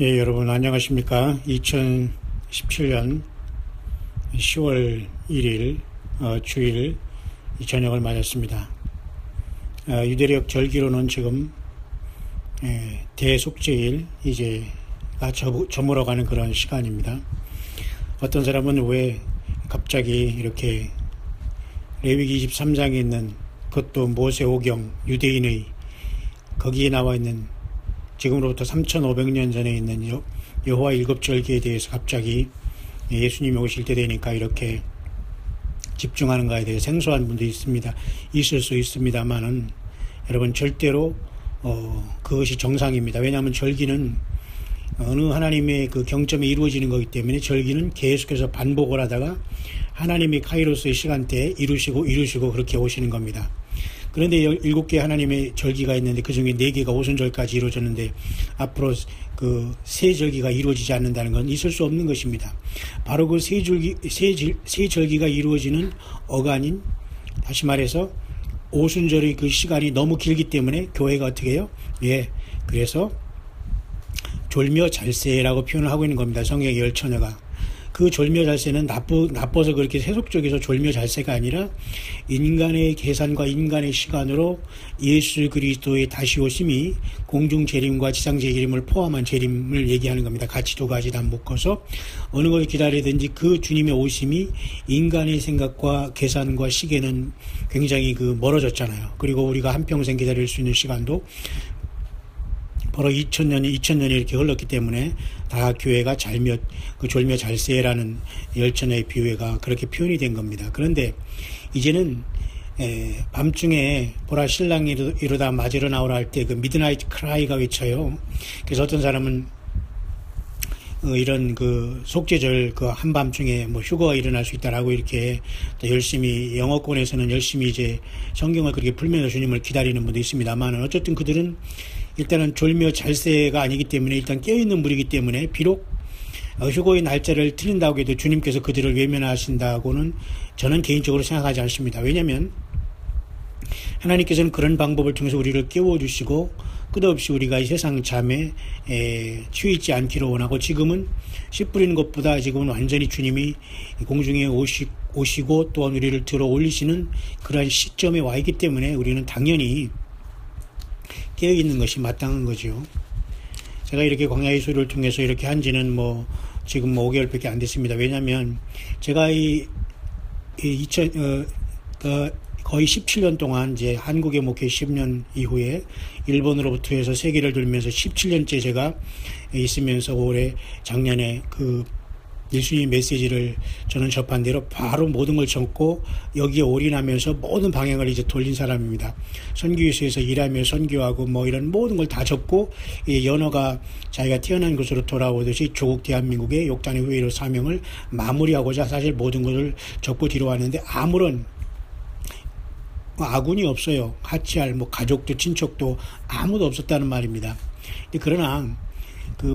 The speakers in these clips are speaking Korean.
예, 여러분 안녕하십니까? 2017년 10월 1일 주일 저녁을 맞았습니다. 유대력 절기로는 지금 대속죄일 이제 저물어가는 그런 시간입니다. 어떤 사람은 왜 갑자기 이렇게 레위기 23장에 있는 그것도 모세오경 유대인의 거기에 나와 있는 지금으로부터 3,500년 전에 있는 여호와 일곱절기에 대해서 갑자기 예수님이 오실 때 되니까 이렇게 집중하는 것에 대해 생소한 분도 있습니다. 있을 수 있습니다만은 여러분 절대로 그것이 정상입니다. 왜냐하면 절기는 어느 하나님의 그 경점에 이루어지는 거기 때문에 절기는 계속해서 반복을 하다가 하나님의 카이로스의 시간대에 이루시고 그렇게 오시는 겁니다. 그런데 7개 하나님의 절기가 있는데 그 중에 4개가 오순절까지 이루어졌는데 앞으로 그 세 절기가 이루어지지 않는다는 건 있을 수 없는 것입니다. 바로 그 세 절기가 이루어지는 어간인, 다시 말해서 오순절의 그 시간이 너무 길기 때문에 교회가 어떻게 해요? 예, 그래서 졸며잘세라고 표현을 하고 있는 겁니다. 성경의 열처녀가. 그 졸며잘세는 나빠서 그렇게 세속적에서 졸며잘세가 아니라 인간의 계산과 인간의 시간으로 예수 그리스도의 다시 오심이 공중 재림과 지상 재림을 포함한 재림을 얘기하는 겁니다. 같이 두 가지 다 묶어서 어느 것을 기다리든지 그 주님의 오심이 인간의 생각과 계산과 시계는 굉장히 멀어졌잖아요. 그리고 우리가 한평생 기다릴 수 있는 시간도 바로 2000년이 이렇게 흘렀기 때문에 다 교회가 졸며잘세라는 열천의 비유가 그렇게 표현이 된 겁니다. 그런데 이제는 밤중에 보라 신랑이 이러다 맞으러 나오라 할 때 그 미드나이트 크라이가 외쳐요. 그래서 어떤 사람은 이런 속죄절 한밤중에 휴거가 일어날 수 있다라고 이렇게 또 열심히 영어권에서는 열심히 이제 성경을 그렇게 풀면서 주님을 기다리는 분도 있습니다만 어쨌든 그들은 일단은 졸며잘세가 아니기 때문에 일단 깨어있는 물이기 때문에 비록 휴거의 날짜를 틀린다고 해도 주님께서 그들을 외면하신다고는 저는 개인적으로 생각하지 않습니다. 왜냐하면 하나님께서는 그런 방법을 통해서 우리를 깨워주시고 끝없이 우리가 이 세상 잠에 취있지 않기를 원하고 지금은 씨 뿌리는 것보다 지금은 완전히 주님이 공중에 오시고 또한 우리를 들어 올리시는 그러한 시점에 와 있기 때문에 우리는 당연히 깨어있는 것이 마땅한 거죠. 제가 이렇게 광야의 소리를 통해서 이렇게 한 지는 지금 5개월밖에 안 됐습니다. 왜냐하면 제가 거의 17년 동안 이제 한국에 목회 10년 이후에 일본으로부터 해서 세계를 돌면서 17년째 제가 있으면서 작년에 예수님 메시지를 저는 접한 대로 바로 모든 걸 접고 여기에 올인하면서 모든 방향을 이제 돌린 사람입니다. 선교유소에서 일하며 선교하고 이런 모든 걸 다 접고 연어가 자기가 태어난 곳으로 돌아오듯이 조국 대한민국의 욕단의 후예로 사명을 마무리하고자 사실 모든 것을 접고 뒤로 왔는데 아무런 아군이 없어요. 하치할 가족도 친척도 아무도 없었다는 말입니다. 그러나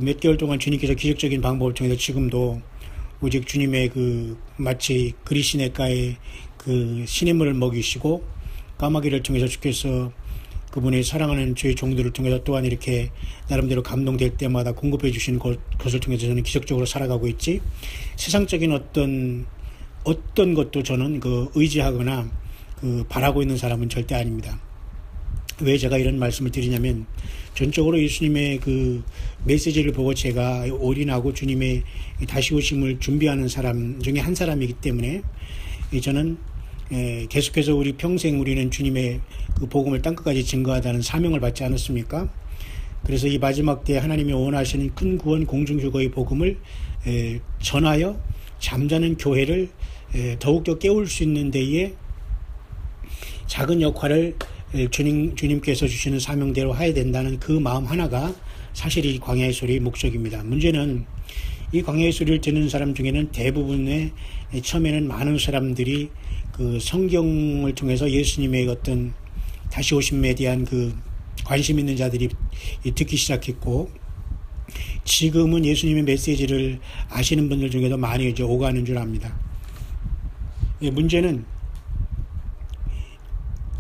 몇 개월 동안 주님께서 기적적인 방법을 통해서 지금도 오직 주님의 마치 그리시네가의 시냇물을 먹이시고 까마귀를 통해서 주께서 그분의 사랑하는 주의 종들을 통해서 또한 이렇게 나름대로 감동될 때마다 공급해 주시는 것을 통해서 저는 기적적으로 살아가고 있지, 세상적인 어떤 것도 저는 의지하거나 바라고 있는 사람은 절대 아닙니다. 왜 제가 이런 말씀을 드리냐면 전적으로 예수님의 메시지를 보고 제가 올인하고 주님의 다시 오심을 준비하는 사람 중에 한 사람이기 때문에 저는 계속해서 우리 평생 우리는 주님의 복음을 땅끝까지 증거하다는 사명을 받지 않았습니까? 그래서 이 마지막 때 하나님이 원하시는 큰 구원 공중휴거의 복음을 전하여 잠자는 교회를 더욱더 깨울 수 있는 데에 작은 역할을 주님께서 주시는 사명대로 해야 된다는 그 마음 하나가 사실 이 광야의 소리의 목적입니다. 문제는 이 광야의 소리를 듣는 사람 중에는 대부분의 처음에는 많은 사람들이 성경을 통해서 예수님의 어떤 다시 오심에 대한 관심 있는 자들이 듣기 시작했고, 지금은 예수님의 메시지를 아시는 분들 중에도 많이 이제 오가는 줄 압니다. 문제는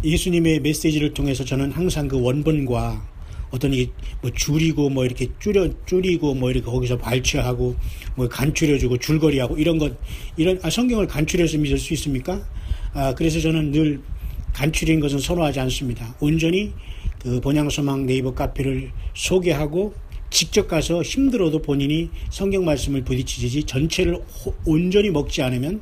예수님의 메시지를 통해서 저는 항상 그 원본과 어떤 뭐 줄이고 뭐 이렇게 줄이고 뭐 이렇게 거기서 발췌하고 뭐 간추려주고 줄거리하고 성경을 간추려서 믿을 수 있습니까? 그래서 저는 늘 간추린 것은 선호하지 않습니다. 온전히 그 본향소망 네이버 카페를 소개하고 직접 가서 힘들어도 본인이 성경 말씀을 부딪히지 전체를 온전히 먹지 않으면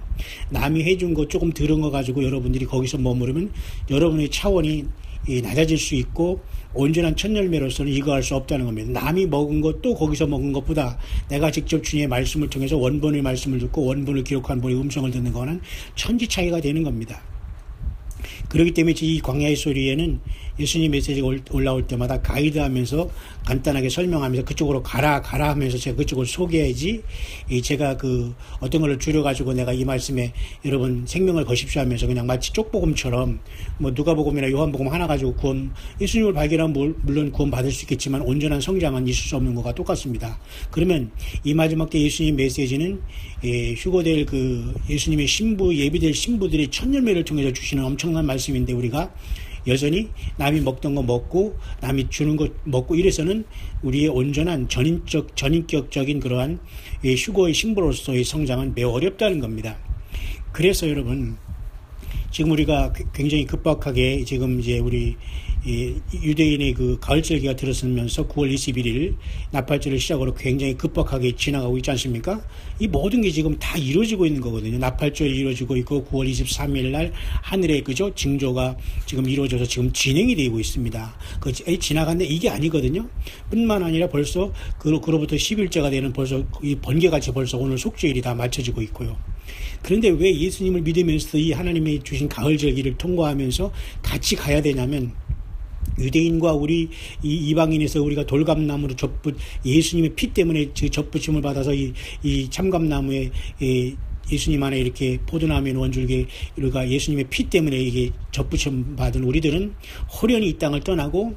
남이 해준 거 조금 들은 거 가지고 여러분들이 거기서 머무르면 여러분의 차원이 낮아질 수 있고 온전한 첫 열매로서는 이거 할 수 없다는 겁니다. 남이 먹은 것 또 거기서 먹은 것보다 내가 직접 주님의 말씀을 통해서 원본의 말씀을 듣고 원본을 기록한 분의 음성을 듣는 거는 천지 차이가 되는 겁니다. 그렇기 때문에 이 광야의 소리에는 예수님 메시지가 올라올 때마다 가이드하면서 간단하게 설명하면서 그쪽으로 가라 하면서 제가 그쪽을 소개해야지 제가 어떤 걸 줄여가지고 내가 이 말씀에 여러분 생명을 거십시오 하면서 그냥 마치 쪽복음처럼 뭐 누가복음이나 요한복음 하나 가지고 예수님을 발견하면 물론 구원 받을 수 있겠지만 온전한 성장은 있을 수 없는 것과 똑같습니다. 그러면 이 마지막 때 예수님 메시지는 휴거될 예수님의 예비될 신부들이 첫 열매를 통해서 주시는 엄청난 말씀인데 우리가 여전히 남이 먹던 거 먹고 남이 주는 거 먹고 이래서는 우리의 온전한 전인격적인 그러한 휴거의 신부로서의 성장은 매우 어렵다는 겁니다. 그래서 여러분 지금 우리가 굉장히 급박하게 지금 이제 우리 유대인의 가을절기가 들어서면서 9월 21일 나팔절을 시작으로 굉장히 급박하게 지나가고 있지 않습니까? 이 모든 게 지금 다 이루어지고 있는 거거든요. 나팔절이 이루어지고 있고 9월 23일 날 하늘에 징조가 지금 이루어져서 지금 진행이 되고 있습니다. 지나갔는데 이게 아니거든요. 뿐만 아니라 벌써 그로부터 10일째가 되는 벌써 이 번개같이 벌써 오늘 속죄일이 다 맞춰지고 있고요. 그런데 왜 예수님을 믿으면서 이 하나님의 주신 가을절기를 통과하면서 같이 가야 되냐면 유대인과 우리 이방인에서 우리가 돌감나무로 예수님의 피 때문에 접붙임을 받아서 이 참감나무에 예수님 안에 이렇게 포도나무의 원줄기가 예수님의 피 때문에 이게 접붙임 받은 우리들은 호련히 이 땅을 떠나고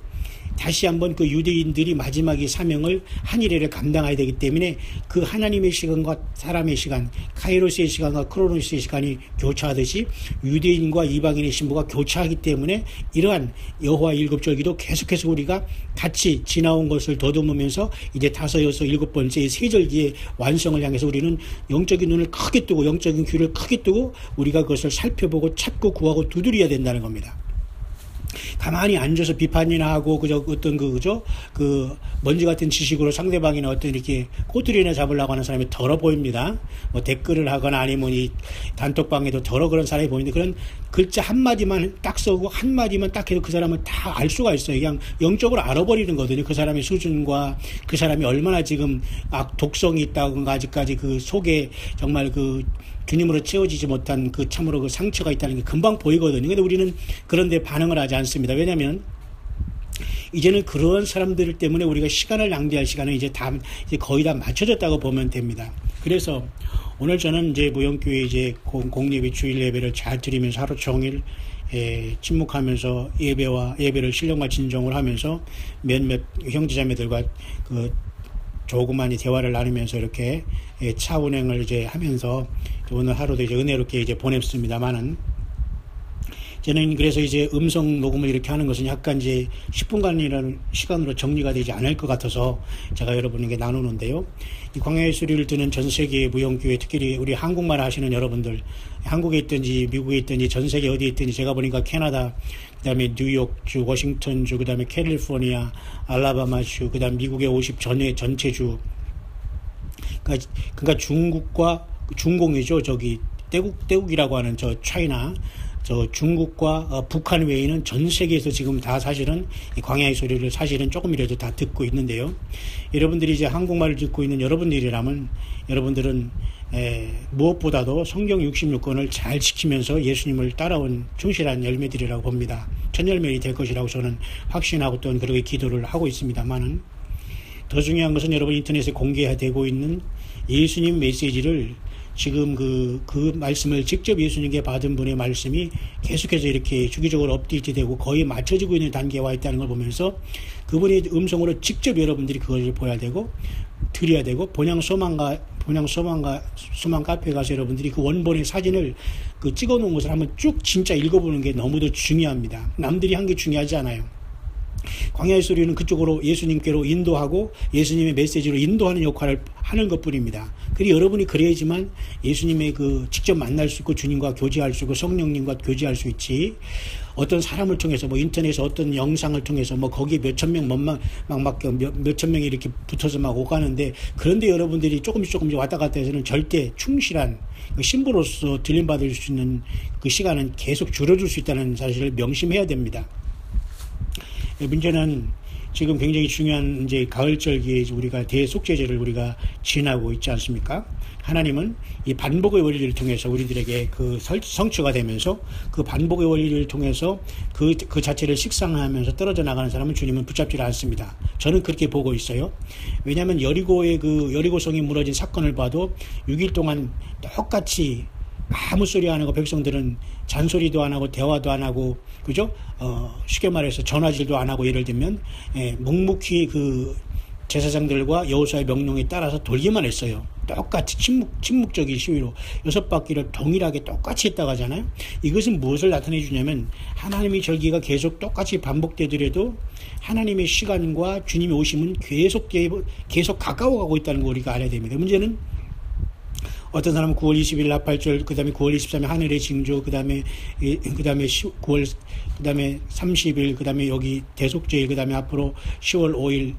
다시 한번 유대인들이 마지막의 사명을 한일회를 감당해야 되기 때문에 하나님의 시간과 사람의 시간, 카이로스의 시간과 크로노스의 시간이 교차하듯이 유대인과 이방인의 신부가 교차하기 때문에 이러한 여호와 일곱절기도 계속해서 우리가 같이 지나온 것을 더듬으면서 이제 5, 6, 7번째 세절기의 완성을 향해서 우리는 영적인 눈을 크게 뜨고 영적인 귀를 크게 뜨고 우리가 그것을 살펴보고 찾고 구하고 두드려야 된다는 겁니다. 가만히 앉아서 비판이나 하고 어떤 먼지 같은 지식으로 상대방이나 어떤 이렇게 꼬투리나 잡으려고 하는 사람이 더러 보입니다. 뭐 댓글을 하거나 아니면 이 단톡방에도 더러 그런 사람이 보이는데 그런 글자 한마디만 딱 써고 한마디만 딱 해도 그 사람을 다 알 수가 있어요. 그냥 영적으로 알아버리는 거거든요. 그 사람의 수준과 그 사람이 얼마나 지금 독성이 있다든가 아직까지 속에 정말 주님으로 채워지지 못한 참으로 상처가 있다는 게 금방 보이거든요. 근데 우리는 그런데 반응을 하지 않습니다. 왜냐하면 이제는 그런 사람들 때문에 우리가 시간을 낭비할 시간은 이제 거의 다 맞춰졌다고 보면 됩니다. 그래서 오늘 저는 이제 무영교회 공예배 주일 예배를 잘 드리면서 하루 종일 침묵하면서 예배를 신령과 진정을 하면서 몇몇 형제자매들과 조그마한 대화를 나누면서 이렇게 차 운행을 이제 하면서 오늘 하루도 이제 은혜롭게 이제 보냈습니다만은 저는 그래서 이제 음성 녹음을 이렇게 하는 것은 약간 이제 10분간이라는 시간으로 정리가 되지 않을 것 같아서 제가 여러분에게 나누는데요. 이 광야의 소리를 듣는 전 세계의 무용교회, 특히 우리 한국말 하시는 여러분들, 한국에 있든지 미국에 있든지 전 세계 어디에 있든지 제가 보니까 캐나다, 그다음에 뉴욕주, 워싱턴주, 그다음에 캘리포니아, 알라바마주, 그다음 미국의 50 전체 주, 그러니까 중국과 중공이죠. 떼국이라고 하는 차이나 중국과 북한 외에는 전 세계에서 지금 다 사실은 이 광야의 소리를 사실은 조금이라도 다 듣고 있는데요. 여러분들이 이제 한국말을 듣고 있는 여러분들이라면 여러분들은 무엇보다도 성경 66권을 잘 지키면서 예수님을 따라온 충실한 열매들이라고 봅니다. 첫 열매이 될 것이라고 저는 확신하고 또 그렇게 기도를 하고 있습니다만은 더 중요한 것은 여러분 인터넷에 공개되고 있는 예수님 메시지를 지금 그 말씀을 직접 예수님께 받은 분의 말씀이 계속해서 이렇게 주기적으로 업데이트되고 거의 맞춰지고 있는 단계에 와 있다는 걸 보면서 그분의 음성으로 직접 여러분들이 그것을 보야 되고 드려야 되고 소망 카페에 가서 여러분들이 그 원본의 사진을 찍어 놓은 것을 한번 쭉 진짜 읽어보는 게 너무도 중요합니다. 남들이 한 게 중요하지 않아요. 광야의 소리는 그쪽으로 예수님께로 인도하고 예수님의 메시지로 인도하는 역할을 하는 것뿐입니다. 그리고 여러분이 그래야지만 예수님의 그 직접 만날 수 있고 주님과 교제할 수 있고 성령님과 교제할 수 있지. 어떤 사람을 통해서 뭐 인터넷에 어떤 영상을 통해서 뭐 거기에 몇천 명 몇천 명이 이렇게 붙어서 막 오가는데, 그런데 여러분들이 조금씩 왔다 갔다 해서는 절대 충실한 그 신부로서 들림받을 수 있는 그 시간은 계속 줄어들 수 있다는 사실을 명심해야 됩니다. 문제는 지금 굉장히 중요한 이제 가을절기에 우리가 대속죄제를 우리가 지나고 있지 않습니까? 하나님은 이 반복의 원리를 통해서 우리들에게 그 성취가 되면서 그 반복의 원리를 통해서 그 자체를 식상하면서 떨어져 나가는 사람은 주님은 붙잡지 않습니다. 저는 그렇게 보고 있어요. 왜냐하면 여리고성이 무너진 사건을 봐도 6일 동안 똑같이 아무 소리 안 하고 백성들은 잔소리도 안 하고 대화도 안 하고, 그죠? 쉽게 말해서 전화질도 안 하고, 예를 들면 묵묵히 그 제사장들과 여호수아의 명령에 따라서 돌기만 했어요. 똑같이 침묵적인 시위로 6바퀴를 동일하게 똑같이 했다고 하잖아요. 이것은 무엇을 나타내 주냐면 하나님의 절기가 계속 똑같이 반복되더라도 하나님의 시간과 주님의 오심은 계속 가까워가고 있다는 걸 우리가 알아야 됩니다. 문제는 어떤 사람은 9월 20일 나팔절, 그 다음에 9월 23일 하늘의 징조, 그 다음에 9월, 그 다음에 30일, 그 다음에 여기 대속제일, 그 다음에 앞으로 10월 5일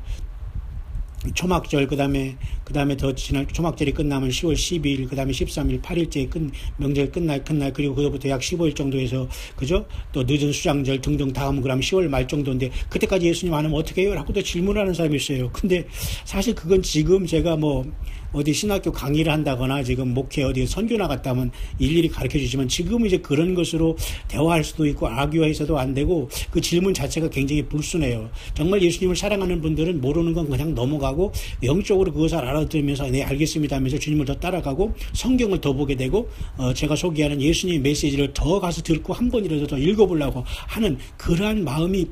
초막절, 그 다음에 더 지난 초막절이 끝나면 10월 12일, 그 다음에 13일 8일째 명절 끝날, 그리고 그로부터 약 15일 정도에서, 그죠? 또 늦은 수장절 등등 다음 그럼 10월 말 정도인데, 그때까지 예수님 안 하면 어떻게 해요? 라고 또 질문하는 사람이 있어요. 근데 사실 그건 지금 제가 뭐 어디 신학교 강의를 한다거나 지금 목회 어디 선교 나갔다면 일일이 가르쳐 주지만, 지금은 이제 그런 것으로 대화할 수도 있고 아교해서도 안 되고, 그 질문 자체가 굉장히 불순해요. 정말 예수님을 사랑하는 분들은 모르는 건 그냥 넘어가고 영적으로 그것을 알아들으면서 네 알겠습니다 하면서 주님을 더 따라가고 성경을 더 보게 되고, 제가 소개하는 예수님의 메시지를 더 가서 듣고 한 번이라도 더 읽어보려고 하는 그러한 마음이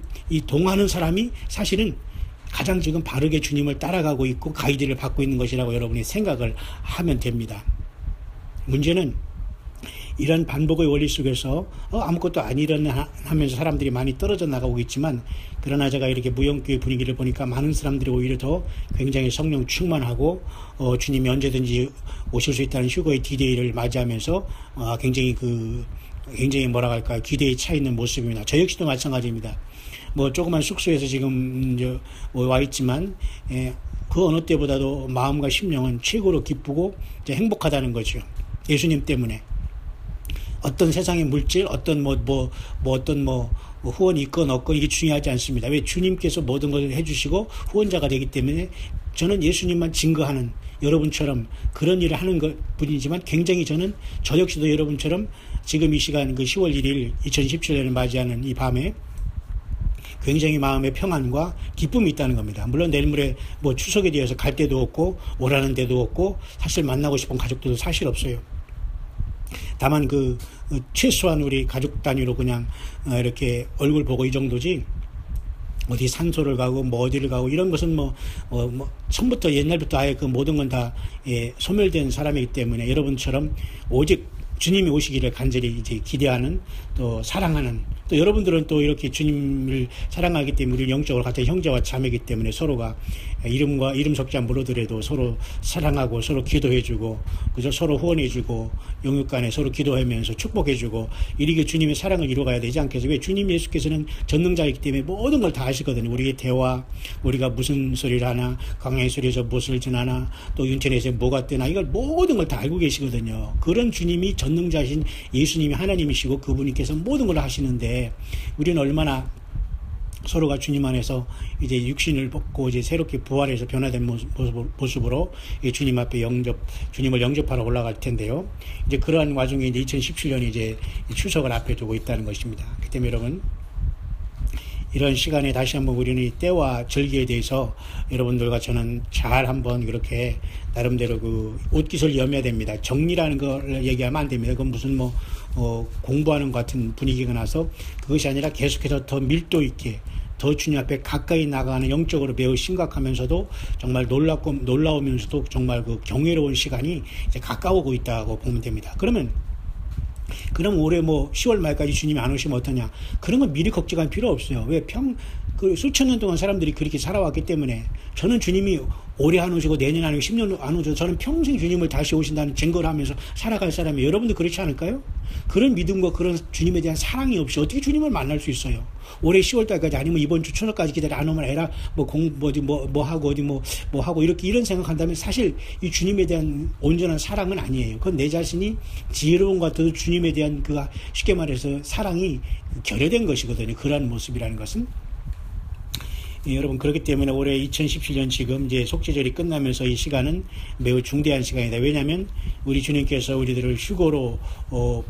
동하는 사람이 사실은 가장 지금 바르게 주님을 따라가고 있고 가이드를 받고 있는 것이라고 여러분이 생각을 하면 됩니다. 문제는 이런 반복의 원리 속에서 아무것도 안 일어나면서 사람들이 많이 떨어져 나가고 있지만, 그러나 제가 이렇게 무형교회 분위기를 보니까 많은 사람들이 오히려 더 굉장히 성령 충만하고 주님이 언제든지 오실 수 있다는 휴거의 디데이를 맞이하면서 굉장히 뭐라 할까요? 기대에 차 있는 모습입니다. 저 역시도 마찬가지입니다. 뭐 조그만 숙소에서 지금 와 있지만, 그 어느 때보다도 마음과 심령은 최고로 기쁘고 행복하다는 거죠. 예수님 때문에. 어떤 세상의 물질, 어떤 후원이 있건 없건 이게 중요하지 않습니다. 왜? 주님께서 모든 것을 해주시고 후원자가 되기 때문에 저는 예수님만 증거하는 여러분처럼 그런 일을 하는 것 뿐이지만, 굉장히 저 역시도 여러분처럼 지금 이 시간 그 10월 1일 2017년을 맞이하는 이 밤에 굉장히 마음의 평안과 기쁨이 있다는 겁니다. 물론 내일 모레 뭐 추석에 대해서 갈 데도 없고 오라는 데도 없고 사실 만나고 싶은 가족들도 사실 없어요. 다만 최소한 우리 가족 단위로 그냥 이렇게 얼굴 보고 이 정도지, 어디 산소를 가고 뭐 어디를 가고 이런 것은 처음부터 옛날부터 아예 그 모든 건 다 소멸된 사람이기 때문에 여러분처럼 오직 주님이 오시기를 간절히 이제 기대하는, 또 사랑하는, 또 여러분들은 또 이렇게 주님을 사랑하기 때문에 우리 영적으로 같은 형제와 자매이기 때문에 서로가 이름 석자 모르더라도 서로 사랑하고 서로 기도해주고, 그죠? 서로 후원해주고 영육간에 서로 기도하면서 축복해주고, 이렇게 주님의 사랑을 이루어가야 되지 않겠어요? 왜? 주님 예수께서는 전능자이기 때문에 모든 걸 다 아시거든요. 우리의 대화, 우리가 무슨 소리를 하나, 광야의 소리에서 무엇을 지나나, 또 인터넷에 뭐가 뜨나, 이걸 모든 걸 다 알고 계시거든요. 그런 주님이 전능자신 예수님이 하나님이시고 그분께서 모든 걸 하시는데, 우리는 얼마나 서로가 주님 안에서 이제 육신을 벗고 이제 새롭게 부활해서 변화된 모습으로 주님 앞에 주님을 영접하러 올라갈 텐데요. 이제 그러한 와중에 이제 2017년이 이제 추석을 앞에 두고 있다는 것입니다. 그 때문에 여러분, 이런 시간에 다시 한번 우리는 이 때와 절기에 대해서 여러분들과 저는 잘 한번 그렇게 나름대로 그 옷깃을 여며야 됩니다. 정리라는 걸 얘기하면 안 됩니다. 그건 무슨 공부하는 것 같은 분위기가 나서, 그것이 아니라 계속해서 더 밀도 있게 더 주님 앞에 가까이 나가는, 영적으로 매우 심각하면서도 정말 놀라우면서도 정말 그 경외로운 시간이 이제 가까워오고 있다고 보면 됩니다. 그럼 올해 10월 말까지 주님이 안 오시면 어떠냐? 그런 건 미리 걱정할 필요 없어요. 왜? 그 수천 년 동안 사람들이 그렇게 살아왔기 때문에 저는 주님이 올해 안 오시고 내년 안 오시고 10년 안 오셔도 저는 평생 주님을 다시 오신다는 증거를 하면서 살아갈 사람이에요. 여러분도 그렇지 않을까요? 그런 믿음과 그런 주님에 대한 사랑이 없이 어떻게 주님을 만날 수 있어요? 올해 10월달까지 아니면 이번 주 초까지 기다려 안 오면 에라 뭐 하고 어디 뭐 하고 이렇게 이런 생각한다면 사실 이 주님에 대한 온전한 사랑은 아니에요. 그건 내 자신이 지혜로운 것 같아도 주님에 대한 그 쉽게 말해서 사랑이 결여된 것이거든요. 그러한 모습이라는 것은. 예, 여러분 그렇기 때문에 올해 2017년 지금 이제 속죄절이 끝나면서 이 시간은 매우 중대한 시간이다. 왜냐하면 우리 주님께서 우리들을 휴거로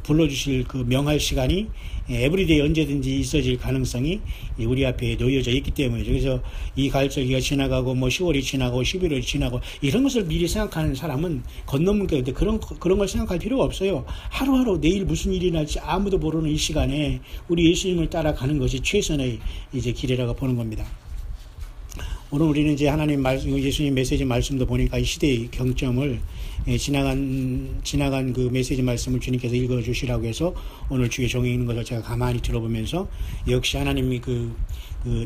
불러주실 그 명할 시간이 에브리데이 언제든지 있어질 가능성이 우리 앞에 놓여져 있기 때문이죠. 그래서 이 가을절기가 지나가고 뭐 10월이 지나고 11월이 지나고 이런 것을 미리 생각하는 사람은 건너문 게 그런 걸 생각할 필요가 없어요. 하루하루 내일 무슨 일이 날지 아무도 모르는 이 시간에 우리 예수님을 따라가는 것이 최선의 이제 길이라고 보는 겁니다. 오늘 우리는 이제 하나님 말씀, 예수님 메시지 말씀도 보니까 이 시대의 경점을 지나간 그 메시지 말씀을 주님께서 읽어주시라고 해서 오늘 주의 종이 있는 것을 제가 가만히 들어보면서 역시 하나님이 그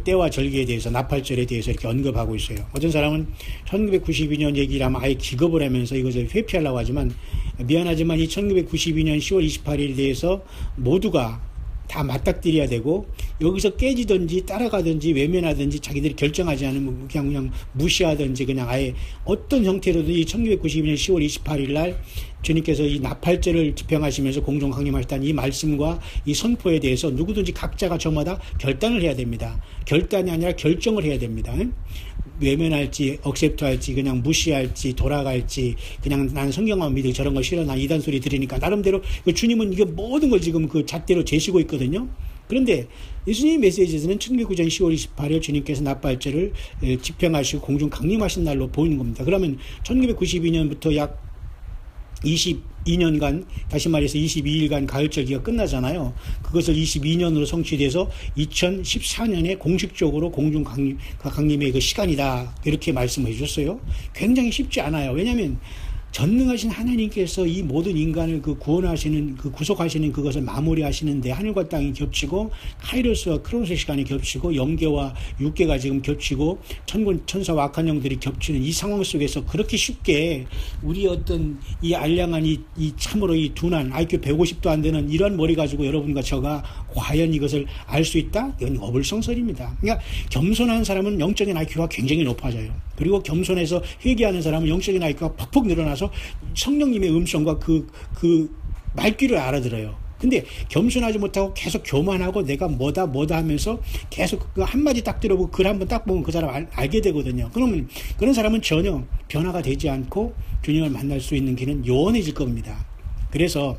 때와 절기에 대해서 나팔절에 대해서 이렇게 언급하고 있어요. 어떤 사람은 1992년 얘기를 하면 아예 기겁을 하면서 이것을 회피하려고 하지만 미안하지만 이 1992년 10월 28일에 대해서 모두가 다 맞닥뜨려야 되고 여기서 깨지든지 따라가든지 외면하든지 자기들이 결정하지 않으면 그냥 무시하든지 그냥 아예 어떤 형태로든 이 1992년 10월 28일 날 주님께서 이 나팔절을 집행하시면서 공중 강림하셨다는 이 말씀과 이 선포에 대해서 누구든지 각자가 저마다 결단을 해야 됩니다. 결단이 아니라 결정을 해야 됩니다. 외면할지 억셉트할지 그냥 무시할지 돌아갈지 그냥 난 성경만 믿어 저런 거 싫어 난 이단 소리 들으니까 나름대로 주님은 이게 모든 걸 지금 그 잣대로 재시고 있거든요. 그런데 예수님 메시지에서는 1909년 10월 28일 주님께서 나팔절을 집행하시고 공중 강림하신 날로 보이는 겁니다. 그러면 1992년부터 약 22년간 다시 말해서 22일간 가을절기가 끝나잖아요. 그것을 22년으로 성취돼서 2014년에 공식적으로 공중 강림의 그 시간이다 이렇게 말씀해 주셨어요. 굉장히 쉽지 않아요. 왜냐하면 전능하신 하나님께서 이 모든 인간을 그 구원하시는 그 구속하시는 그것을 마무리하시는데 하늘과 땅이 겹치고 카이로스와 크로노스의 시간이 겹치고 영계와 육계가 지금 겹치고 천군 천사와 악한 영들이 겹치는 이 상황 속에서 그렇게 쉽게 우리 어떤 이 알량한 이 참으로 이 둔한 IQ 150도 안 되는 이런 머리 가지고 여러분과 저가 과연 이것을 알 수 있다? 이건 어불성설입니다. 그러니까 겸손한 사람은 영적인 IQ가 굉장히 높아져요. 그리고 겸손해서 회개하는 사람은 영적인 IQ가 퍽퍽 늘어나서 성령님의 음성과 그 말귀를 알아들어요. 근데 겸손하지 못하고 계속 교만하고 내가 뭐다 하면서 계속 그 한마디 딱 들어보고 글 한번 딱 보면 그 사람 알게 되거든요. 그러면 그런 사람은 전혀 변화가 되지 않고 주님을 만날 수 있는 길은 요원해질 겁니다. 그래서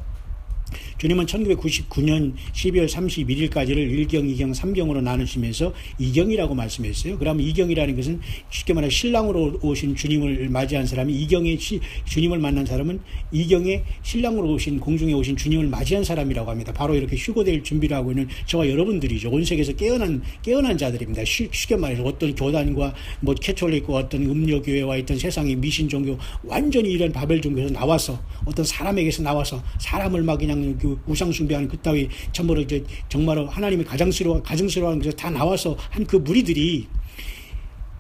주님은 1999년 12월 31일까지를 1경, 2경, 3경으로 나누시면서 2경이라고 말씀했어요. 그러면 2경이라는 것은 쉽게 말해 신랑으로 오신 주님을 맞이한 사람이 2경에 주님을 만난 사람은 2경에 신랑으로 오신 공중에 오신 주님을 맞이한 사람이라고 합니다. 바로 이렇게 휴거될 준비를 하고 있는 저와 여러분들이죠. 온 세계에서 깨어난 자들입니다. 쉽게 말해서 어떤 교단과 뭐 캐톨릭과 어떤 음료교회와 있던 세상의 미신 종교 완전히 이런 바벨 종교에서 나와서 어떤 사람에게서 나와서 사람을 막 그냥 그 우상 숭배하는 그따위 참으로 이제 정말로 하나님이 가증스러워하는 것에서 다 나와서 한 그 무리들이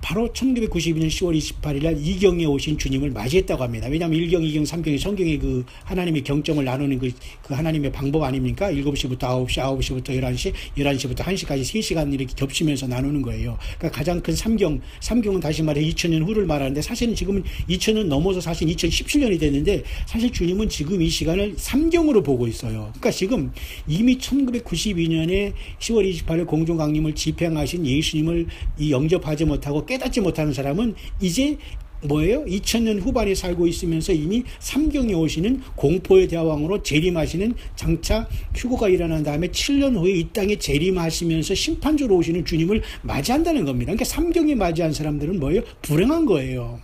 바로 1992년 10월 28일 날 2경에 오신 주님을 맞이했다고 합니다. 왜냐하면 1경, 2경, 3경이 성경의 그 하나님의 경점을 나누는 그 하나님의 방법 아닙니까? 7시부터 9시, 9시부터 11시, 11시부터 1시까지 3시간 이렇게 겹치면서 나누는 거예요. 그러니까 가장 큰 3경은 다시 말해 2000년 후를 말하는데 사실은 지금은 2000년 넘어서 사실 2017년이 됐는데 사실 주님은 지금 이 시간을 3경으로 보고 있어요. 그러니까 지금 이미 1992년에 10월 28일 공중강림을 집행하신 예수님을 영접하지 못하고 깨닫지 못하는 사람은 이제 뭐예요? 2000년 후반에 살고 있으면서 이미 3경에 오시는 공포의 대왕으로 재림하시는 장차 휴거가 일어난 다음에 7년 후에 이 땅에 재림하시면서 심판주로 오시는 주님을 맞이한다는 겁니다. 그러니까 3경에 맞이한 사람들은 뭐예요? 불행한 거예요.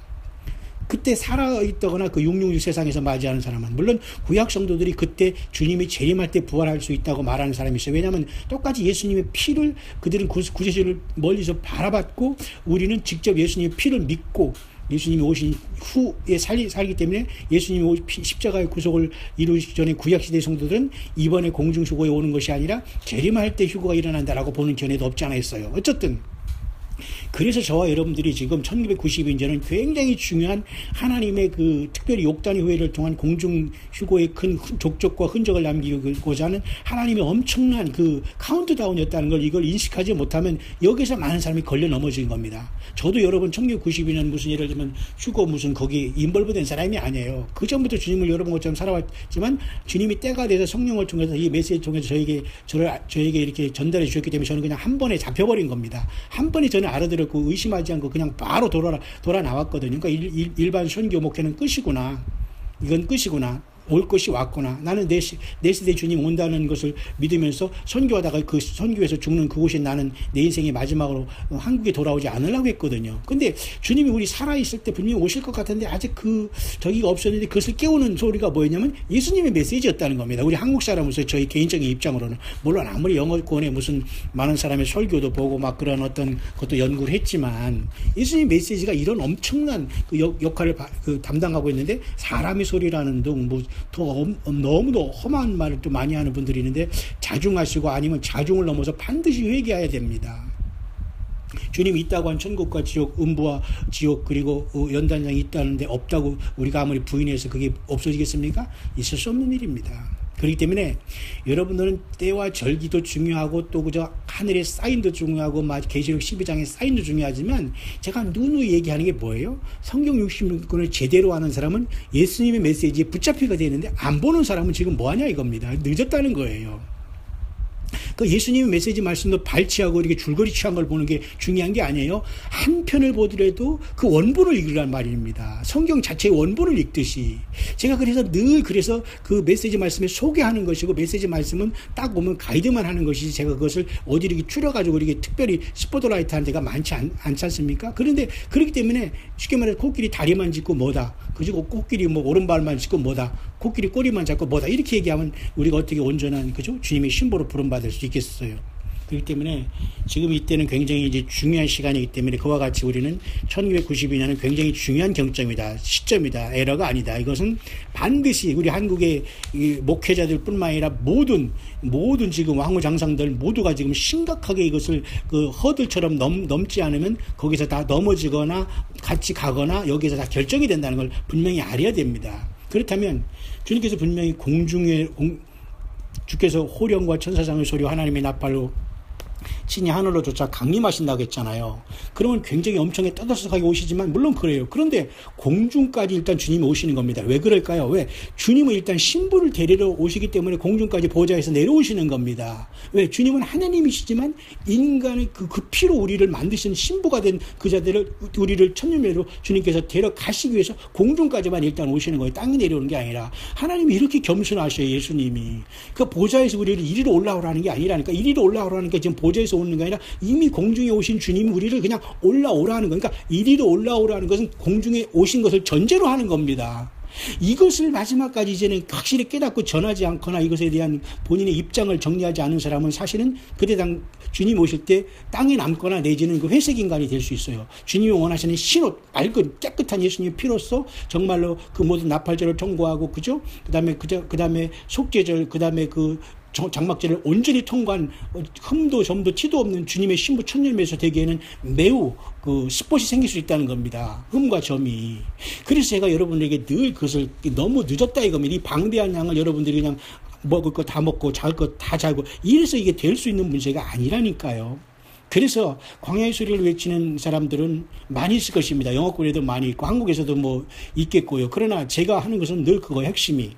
그때 살아있다거나 그 666 세상에서 맞이하는 사람은 물론 구약 성도들이 그때 주님이 재림할 때 부활할 수 있다고 말하는 사람이 있어요. 왜냐하면 똑같이 예수님의 피를 그들은 구세주를 멀리서 바라봤고 우리는 직접 예수님의 피를 믿고 예수님이 오신 후에 살기 때문에 예수님이 십자가의 구속을 이루기 전에 구약시대 성도들은 이번에 공중휴거에 오는 것이 아니라 재림할 때 휴거가 일어난다라고 보는 견해도 없지 않아 있어요. 어쨌든 그래서 저와 여러분들이 지금 1992년은 굉장히 중요한 하나님의 그 특별히 욕단 후회를 통한 공중 휴고의 큰 족적과 흔적을 남기고자 하는 하나님의 엄청난 그 카운트다운이었다는 걸 이걸 인식하지 못하면 여기서 많은 사람이 걸려 넘어진 겁니다. 저도 여러분 1992년 무슨 예를 들면 휴고 무슨 거기 인벌브된 사람이 아니에요. 그 전부터 주님을 여러분 것처럼 살아왔지만 주님이 때가 돼서 성령을 통해서 이 메시지를 통해서 저에게 이렇게 전달해 주셨기 때문에 저는 그냥 한 번에 잡혀버린 겁니다. 한 번에 저는 알아들었고 의심하지 않고 그냥 바로 돌아 나왔거든요. 그러니까 일반 선교 목회는 끝이구나. 이건 끝이구나. 올 것이 왔구나. 나는 내 시대 주님 온다는 것을 믿으면서 선교하다가 그 선교에서 죽는 그곳이 나는 내 인생의 마지막으로 한국에 돌아오지 않으려고 했거든요. 근데 주님이 우리 살아있을 때 분명히 오실 것 같은데 아직 저기가 없었는데 그것을 깨우는 소리가 뭐였냐면 예수님의 메시지였다는 겁니다. 우리 한국 사람으로서 저희 개인적인 입장으로는 물론 아무리 영어권에 무슨 많은 사람의 설교도 보고 막 그런 어떤 것도 연구를 했지만 예수님 메시지가 이런 엄청난 그 역할을 담당하고 있는데 사람의 소리라는 등 너무도 험한 말을 또 많이 하는 분들이 있는데 자중하시고 아니면 자중을 넘어서 반드시 회개해야 됩니다. 주님이 있다고 한 천국과 지옥, 음부와 지옥 그리고 연단장이 있다는데 없다고 우리가 아무리 부인해서 그게 없어지겠습니까? 있을 수 없는 일입니다. 그렇기 때문에 여러분들은 때와 절기도 중요하고 또 그저 하늘의 사인도 중요하고 계시록 12장의 사인도 중요하지만 제가 누누이 얘기하는 게 뭐예요? 성경 66권을 제대로 아는 사람은 예수님의 메시지에 붙잡히게 되는데 안 보는 사람은 지금 뭐하냐 이겁니다. 늦었다는 거예요. 그 예수님의 메시지 말씀도 발치하고 이렇게 줄거리 취한 걸 보는 게 중요한 게 아니에요. 한 편을 보더라도 그 원본을 읽으란 말입니다. 성경 자체의 원본을 읽듯이. 제가 그래서 늘 그 메시지 말씀에 소개하는 것이고 메시지 말씀은 딱 보면 가이드만 하는 것이지 제가 그것을 어디 이렇게 추려가지고 이렇게 특별히 스포트라이트 하는 데가 많지 않습니까? 그런데 그렇기 때문에 쉽게 말해서 코끼리 다리만 짚고 뭐다. 그리고 코끼리 오른발만 짚고 뭐다. 코끼리 꼬리만 잡고 뭐다. 이렇게 얘기하면 우리가 어떻게 온전한 그죠? 주님의 신보로 부름받을 수 있겠어요. 그렇기 때문에 지금 이때는 굉장히 이제 중요한 시간이기 때문에 그와 같이 우리는 1992년은 굉장히 중요한 경점이다. 시점이다. 에러가 아니다. 이것은 반드시 우리 한국의 목회자들 뿐만 아니라 모든 지금 왕후장상들 모두가 지금 심각하게 이것을 그 허들처럼 넘지 않으면 거기서 다 넘어지거나 같이 가거나 여기서 다 결정이 된다는 걸 분명히 알아야 됩니다. 그렇다면 주님께서 분명히 주께서 호령과 천사장의 소리와 하나님의 나팔로 친히 하늘로 쫓아 강림하신다고 했잖아요. 그러면 굉장히 엄청나게 떠들썩하게 오시지만 물론 그래요. 그런데 공중까지 일단 주님이 오시는 겁니다. 왜 그럴까요? 왜? 주님은 일단 신부를 데리러 오시기 때문에 공중까지 보좌에서 내려오시는 겁니다. 왜? 주님은 하나님이시지만 인간의 그 피로 우리를 만드신 신부가 된 그 자들을 우리를 천년매로 주님께서 데려가시기 위해서 공중까지만 일단 오시는 거예요. 땅에 내려오는 게 아니라 하나님이 이렇게 겸손하셔요. 예수님이. 그 보좌에서 우리를 이리로 올라오라는 게 아니라니까. 이리로 올라오라는 게 지금 보좌에서 오는 게 아니라 이미 공중에 오신 주님이 우리를 그냥 올라오라는 거니까 이리로 올라오라는 것은 공중에 오신 것을 전제로 하는 겁니다. 이것을 마지막까지 이제는 확실히 깨닫고 전하지 않거나 이것에 대한 본인의 입장을 정리하지 않은 사람은 사실은 그때 주님 오실 때 땅에 남거나 내지는 그 회색 인간이 될 수 있어요. 주님이 원하시는 신옷, 맑은 깨끗한 예수님의 피로써 정말로 그 모든 나팔절을 통과하고 그죠? 그다음에 속죄절, 그다음에 그 장막제를 온전히 통과한 흠도 점도 티도 없는 주님의 신부 천년매에서 되기에는 매우 그 스폿이 생길 수 있다는 겁니다. 흠과 점이. 그래서 제가 여러분에게 늘 그것을 너무 늦었다 이겁니다. 이 방대한 양을 여러분들이 그냥 먹을 거 다 먹고 잘 거 다 자고 이래서 이게 될 수 있는 문제가 아니라니까요. 그래서 광야의 소리를 외치는 사람들은 많이 있을 것입니다. 영어권에도 많이 있고 한국에서도 있겠고요. 그러나 제가 하는 것은 늘 그거예요. 핵심이.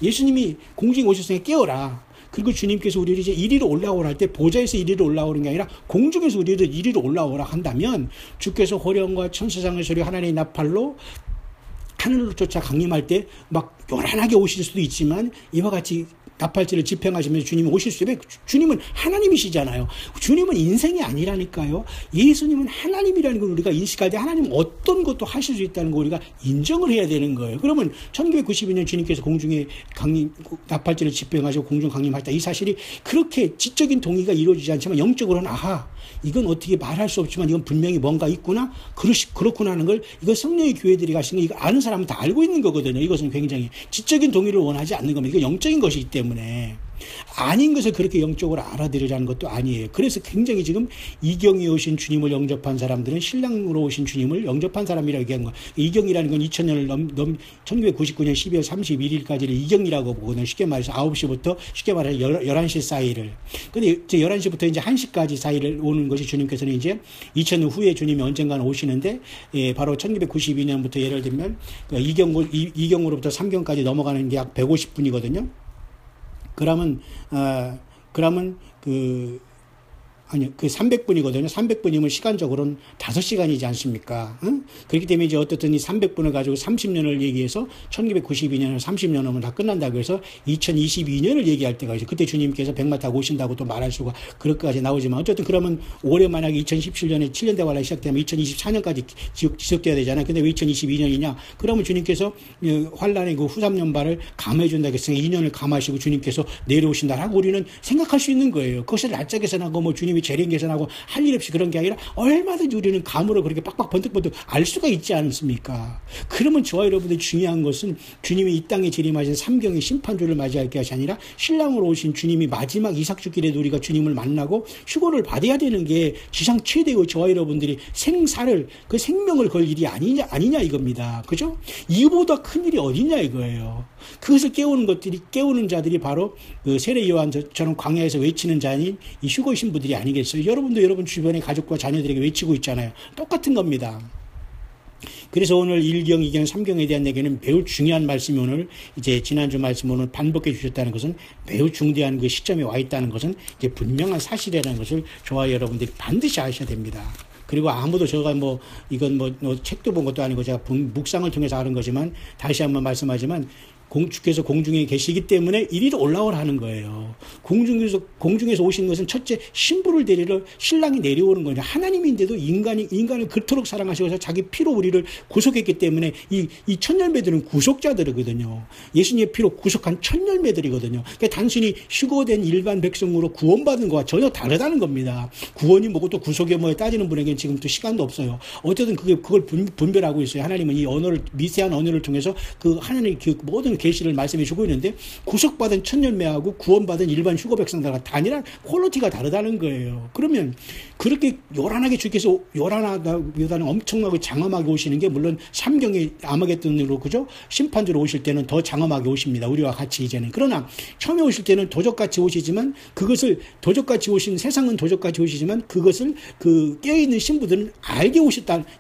예수님이 공중에 오셨으니까 깨어라. 그리고 주님께서 우리를 이제 이리로 올라오라 할 때 보좌에서 이리로 올라오는 게 아니라 공중에서 우리를 이리로 올라오라 한다면 주께서 호령과 천사장의 소리 하나님의 나팔로 하늘로 쫓아 강림할 때 막 요란하게 오실 수도 있지만 이와 같이 나팔절을 집행하시면서 주님이 오실 수 있어요. 주님은 하나님이시잖아요. 주님은 인생이 아니라니까요. 예수님은 하나님이라는 걸 우리가 인식할 때 하나님은 어떤 것도 하실 수 있다는 걸 우리가 인정을 해야 되는 거예요. 그러면 1992년 주님께서 공중에 나팔절을 집행하시고 공중 강림할 때 이 사실이 그렇게 지적인 동의가 이루어지지 않지만 영적으로는 아하 이건 어떻게 말할 수 없지만 이건 분명히 뭔가 있구나 그렇구나 하는 걸 이거 성령의 교회들이 가신 거 이거 아는 사람은 다 알고 있는 거거든요. 이것은 굉장히 지적인 동의를 원하지 않는 겁니다. 이거 영적인 것이기 때문에 아닌 것을 그렇게 영적으로 알아들으라는 것도 아니에요. 그래서 굉장히 지금 이경이 오신 주님을 영접한 사람들은 신랑으로 오신 주님을 영접한 사람이라고 얘기한 거예요. 이경이라는 건 2000년을 1999년 12월 31일까지를 이경이라고 보거든요. 쉽게 말해서 9시부터 쉽게 말해서 11시 사이를. 근데 이제 11시부터 이제 1시까지 사이를 오는 것이 주님께서는 이제 2000년 후에 주님이 언젠가는 오시는데, 예, 바로 1992년부터 예를 들면 이경으로부터 3경까지 넘어가는 게 약 150분이거든요. 그러면 그 300분이거든요. 300분이면 시간적으로는 5시간이지 않습니까? 응? 그렇기 때문에 이제 어떻든 이 300분을 가지고 30년을 얘기해서 1992년을 30년 하면 다 끝난다고 해서 2022년을 얘기할 때가 있어요. 그때 주님께서 백마 타고 오신다고 또 말할 수가 그렇게까지 나오지만 어쨌든 그러면 올해 만약에 2017년에 7년 대관람이 시작되면 2024년까지 지속돼야 되잖아요. 근데 왜 2022년이냐? 그러면 주님께서 환란의 그 후 3년발을 감해준다고 했으니까 2년을 감하시고 주님께서 내려오신다 하고 우리는 생각할 수 있는 거예요. 그것을 날짜 계산하고 뭐 주님이 재림 계산하고 할 일 없이 그런 게 아니라 얼마든지 우리는 감으로 그렇게 빡빡 번뜩번뜩 알 수가 있지 않습니까? 그러면 저와 여러분들 중요한 것은 주님이 이 땅에 재림하신 삼경의 심판주를 맞이할 것이 아니라 신랑으로 오신 주님이 마지막 이삭주길에도 우리가 주님을 만나고 휴거를 받아야 되는 게 지상 최대의 저와 여러분들이 생사를 그 생명을 걸 일이 아니냐 이겁니다. 그죠? 이보다 큰 일이 어디냐 이거예요. 그것을 깨우는 자들이 바로 그 세례 요한처럼 광야에서 외치는 자인 이 휴거 신부들이 아니겠어요? 여러분도 여러분 주변의 가족과 자녀들에게 외치고 있잖아요. 똑같은 겁니다. 그래서 오늘 1경, 2경, 3경에 대한 얘기는 매우 중요한 말씀이 오늘 이제 지난주 말씀 오늘 반복해 주셨다는 것은 매우 중대한 그 시점에 와 있다는 것은 이제 분명한 사실이라는 것을 저와 여러분들이 반드시 아셔야 됩니다. 그리고 아무도 제가 이건 책도 본 것도 아니고 제가 묵상을 통해서 아는 거지만 다시 한번 말씀하지만 주께서 공중에 계시기 때문에 이리로 올라오라는 거예요. 공중에서 오신 것은 첫째 신부를 데리러 신랑이 내려오는 거죠. 하나님인데도 인간을 그토록 사랑하셔서 자기 피로 우리를 구속했기 때문에 이 천열매들은 구속자들이거든요. 예수님의 피로 구속한 천열매들이거든요. 그러니까 단순히 휴거된 일반 백성으로 구원받은 것과 전혀 다르다는 겁니다. 구원이 뭐고 또 구속이 뭐에 따지는 분에게는 지금 또 시간도 없어요. 어쨌든 그걸 분별하고 있어요. 하나님은 이 언어를 미세한 언어를 통해서 그 하나님의 그 모든 계시를 말씀해 주고 있는데 구속받은 천년매하고 구원받은 일반 휴거 백성들과 단일한 퀄리티가 다르다는 거예요. 그러면 그렇게 요란하게 주께서 요란하다기보다는 엄청나게 장엄하게 오시는 게 물론 삼경의 아마겟돈으로 그죠? 심판주로 오실 때는 더 장엄하게 오십니다. 우리와 같이 이제는. 그러나 처음에 오실 때는 도적같이 오시지만 그것을 도적같이 오신 세상은 도적같이 오시지만 그것을 그 깨어있는 신부들은 알게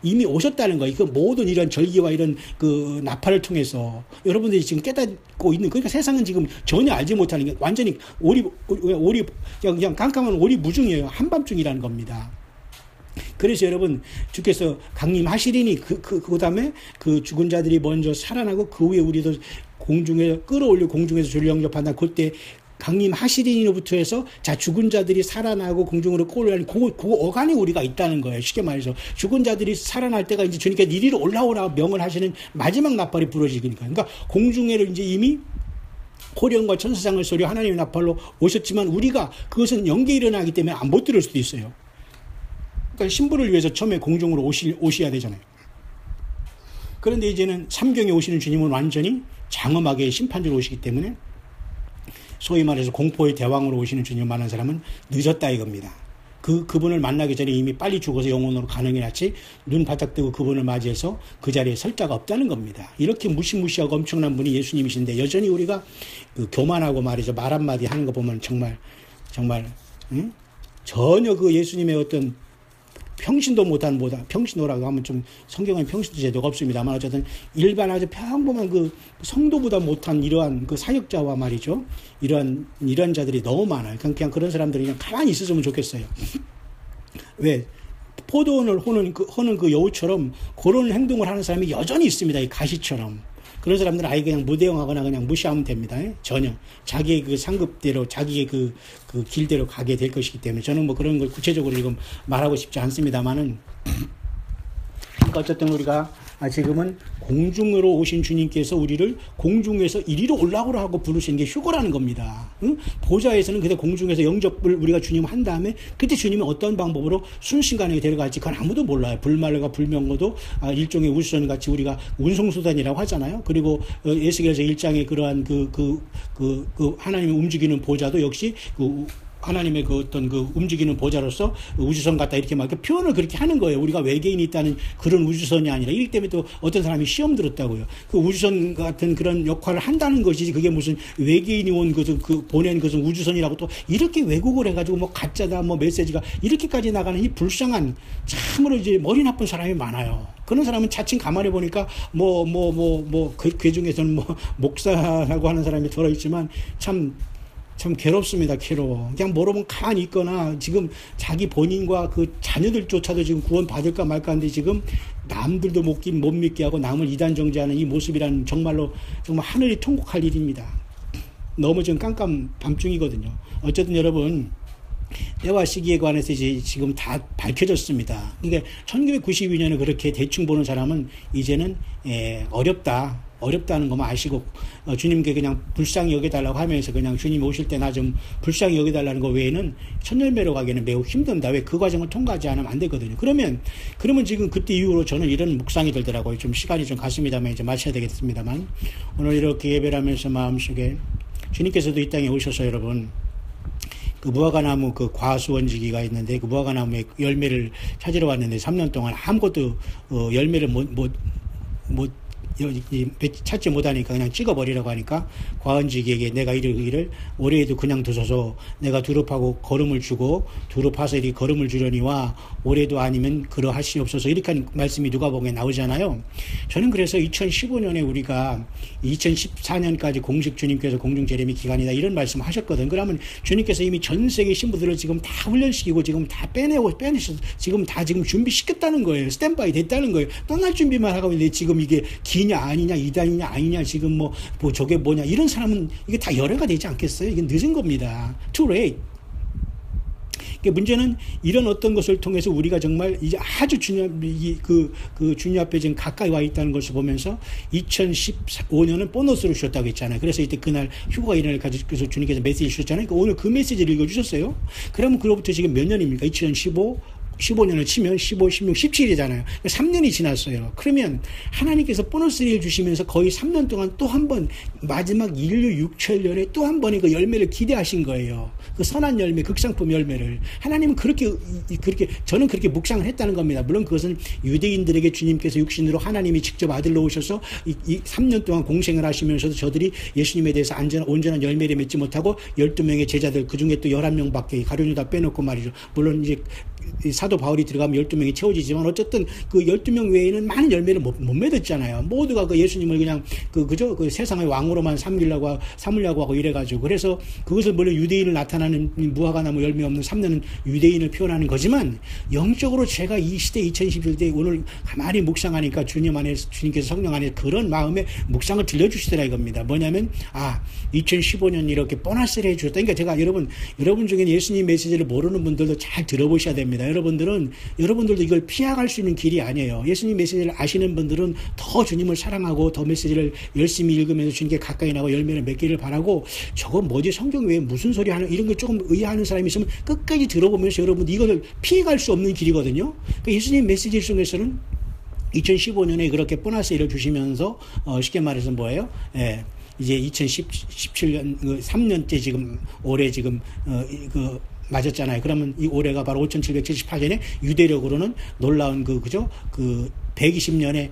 이미 오셨다는 거예요. 그 모든 이런 절기와 이런 그 나팔을 통해서 여러분들이 지금 깨닫고 있는 그러니까 세상은 지금 전혀 알지 못하는 게 완전히 그냥 깜깜한 오리무중이에요. 한밤중이라는 겁니다. 그래서 여러분 주께서 강림하시리니 그 다음에 그 죽은 자들이 먼저 살아나고 그 후에 우리도 공중에 끌어올려 공중에서 주를 영접한다. 그때 강림하시리니로부터 해서 자 죽은 자들이 살아나고 공중으로 끌어올리는 그 어간이 우리가 있다는 거예요. 쉽게 말해서 죽은 자들이 살아날 때가 이제 주님께서 이리로 올라오라 명을 하시는 마지막 나팔이 부러지니까. 그러니까 공중에를 이제 이미 호령과 천사장을 소리 하나님의 나팔로 오셨지만 우리가 그것은 영계에 일어나기 때문에 못 들을 수도 있어요. 그러니까 신부를 위해서 처음에 공중으로 오셔야 되잖아요. 그런데 이제는 삼경에 오시는 주님은 완전히 장엄하게 심판주로 오시기 때문에 소위 말해서 공포의 대왕으로 오시는 주님을 만난 사람은 늦었다 이겁니다. 그분을 만나기 전에 이미 빨리 죽어서 영혼으로 가는 게 낫지 눈 바짝 뜨고 그분을 맞이해서 그 자리에 설 자가 없다는 겁니다. 이렇게 무시무시하고 엄청난 분이 예수님이신데 여전히 우리가 그 교만하고 말이죠. 말 한마디 하는 거 보면 정말 전혀 그 예수님의 어떤 평신도 못한 평신도라고 하면 좀 성경에 평신도 제도가 없습니다만 어쨌든 일반 아주 평범한 그 성도보다 못한 이러한 그 사역자와 말이죠. 이러한 자들이 너무 많아요. 그냥 그런 사람들이 그냥 가만히 있었으면 좋겠어요. 왜? 포도원을 호는 그 여우처럼 그런 행동을 하는 사람이 여전히 있습니다. 이 가시처럼. 그런 사람들은 아예 그냥 무대응하거나 그냥 무시하면 됩니다. 전혀. 자기의 그 상급대로, 자기의 그 길대로 가게 될 것이기 때문에 저는 뭐 그런 걸 구체적으로 지금 말하고 싶지 않습니다만은. 그러니까 어쨌든 우리가 지금은 공중으로 오신 주님께서 우리를 공중에서 이리로 올라오라 하고 부르시는 게 휴거라는 겁니다. 응? 보좌에서는 그때 공중에서 영접을 우리가 주님 한 다음에 그때 주님은 어떤 방법으로 순식간에 데려갈지 그건 아무도 몰라요. 불말과 불명거도 일종의 우주선 같이 우리가 운송수단이라고 하잖아요. 그리고 에스겔서 1장에 그러한 하나님이 움직이는 보좌도 역시 하나님의 그 어떤 그 움직이는 보좌로서 우주선 같다 이렇게 막 표현을 그렇게 하는 거예요. 우리가 외계인이 있다는 그런 우주선이 아니라 이렇기 때문에 또 어떤 사람이 시험 들었다고요. 그 우주선 같은 그런 역할을 한다는 것이지 그게 무슨 외계인이 온 보낸 것은 우주선이라고 또 이렇게 왜곡을 해가지고 뭐 가짜다 뭐 메시지가 이렇게까지 나가는 이 불쌍한 참으로 이제 머리 나쁜 사람이 많아요. 그런 사람은 차츰 가만히 보니까 그 중에서는 목사라고 하는 사람이 들어있지만 참 괴롭습니다. 괴로워. 그냥 모르면 가만히 있거나 지금 자기 본인과 그 자녀들조차도 지금 구원 받을까 말까 하는데 지금 남들도 못 믿게 하고 남을 이단정지하는 이 모습이란 정말 하늘이 통곡할 일입니다. 너무 지금 밤중이거든요. 어쨌든 여러분 때와 시기에 관해서 이제 지금 다 밝혀졌습니다. 이게 1992년에 그렇게 대충 보는 사람은 이제는 어렵다는 것만 아시고 주님께 그냥 불쌍히 여겨달라고 하면서 그냥 주님 오실 때 나 좀 불쌍히 여겨달라는 것 외에는 천열매로 가기는 매우 힘든다. 왜 그 과정을 통과하지 않으면 안 되거든요. 그러면 지금 그때 이후로 저는 이런 묵상이 들더라고요. 좀 시간이 좀 갔습니다만 이제 마쳐야 되겠습니다만 오늘 이렇게 예배를 하면서 마음속에 주님께서도 이 땅에 오셔서 여러분 그 무화과나무 그 과수원지기가 있는데 그 무화과나무의 열매를 찾으러 왔는데 3년 동안 아무것도 열매를 찾지 못하니까 그냥 찍어버리라고 하니까 과은지기에게 내가 이르기를 올해에도 그냥 두소서 내가 두릅하고 거름을 주고 두릅파서 이리 거름을 주려니와 올해도 아니면 그러하시옵소서 이렇게 하는 말씀이 누가복음에 나오잖아요. 저는 그래서 2015년에 우리가 2014년까지 공식 주님께서 공중재림의 기간이다 이런 말씀 하셨거든. 그러면 주님께서 이미 전 세계 신부들을 지금 다 훈련시키고 지금 다 빼내셔서 지금 다 준비시켰다는 거예요. 스탠바이 됐다는 거예요. 떠날 준비만 하고 있는데 지금 이게 기냐 아니냐 이단이냐 아니냐 지금 뭐 저게 뭐냐 이런 사람은 이게 다 열애가 되지 않겠어요? 이게 늦은 겁니다. Too late. 문제는 이런 어떤 것을 통해서 우리가 정말 이제 아주 주님 앞에 지금 가까이 와 있다는 것을 보면서 2015년은 보너스를 주셨다고 했잖아요. 그래서 이때 그날 휴가 일을 가지고 주님께서 메시지 주셨잖아요. 그러니까 오늘 그 메시지를 읽어주셨어요. 그러면 그로부터 지금 몇 년입니까? 15년을 치면 15, 16, 17이잖아요. 3년이 지났어요. 그러면 하나님께서 보너스를 주시면서 거의 3년 동안 또 한 번 마지막 인류 6천년에 또 한 번의 그 열매를 기대하신 거예요. 그 선한 열매, 극상품 열매를. 하나님은 그렇게 저는 그렇게 묵상을 했다는 겁니다. 물론 그것은 유대인들에게 주님께서 육신으로 하나님이 직접 아들로 오셔서 이 3년 동안 공생을 하시면서도 저들이 예수님에 대해서 온전한 열매를 맺지 못하고 12명의 제자들 그중에 또 11명밖에 가룟유다 빼놓고 말이죠. 물론 이제 사도 바울이 들어가면 12명이 채워지지만 어쨌든 그 12명 외에는 많은 열매를 못 맺었잖아요. 모두가 그 예수님을 그냥 그 세상의 왕으로만 삼으려고 하고 이래가지고 그래서 그것을 물론 유대인을 나타나는 무화과나무 열매 없는 3년은 유대인을 표현하는 거지만 영적으로 제가 이 시대 2021대 오늘 가만히 묵상하니까 주님께서 성령 안에 그런 마음의 묵상을 들려주시더라 이겁니다. 뭐냐면 2015년 이렇게 보너스를 해주셨다. 그러니까 제가 여러분 중에 예수님 메시지를 모르는 분들도 잘 들어보셔야 됩니다. 여러분들도 이걸 피해갈 수 있는 길이 아니에요. 예수님 메시지를 아시는 분들은 더 주님을 사랑하고 더 메시지를 열심히 읽으면서 주님께 가까이 나고 열매를 맺기를 바라고 저건 뭐지 성경 외에 무슨 소리 하는 이런 걸 조금 의아하는 사람이 있으면 끝까지 들어보면서 여러분 이것을 피해갈 수 없는 길이거든요. 그러니까 예수님 메시지 속에서는 2015년에 그렇게 보너스를 주시면서 쉽게 말해서 뭐예요? 이제 2017년 3년째 지금 올해 지금 맞았잖아요. 그러면 이 올해가 바로 5778년에 유대력으로는 놀라운 120번에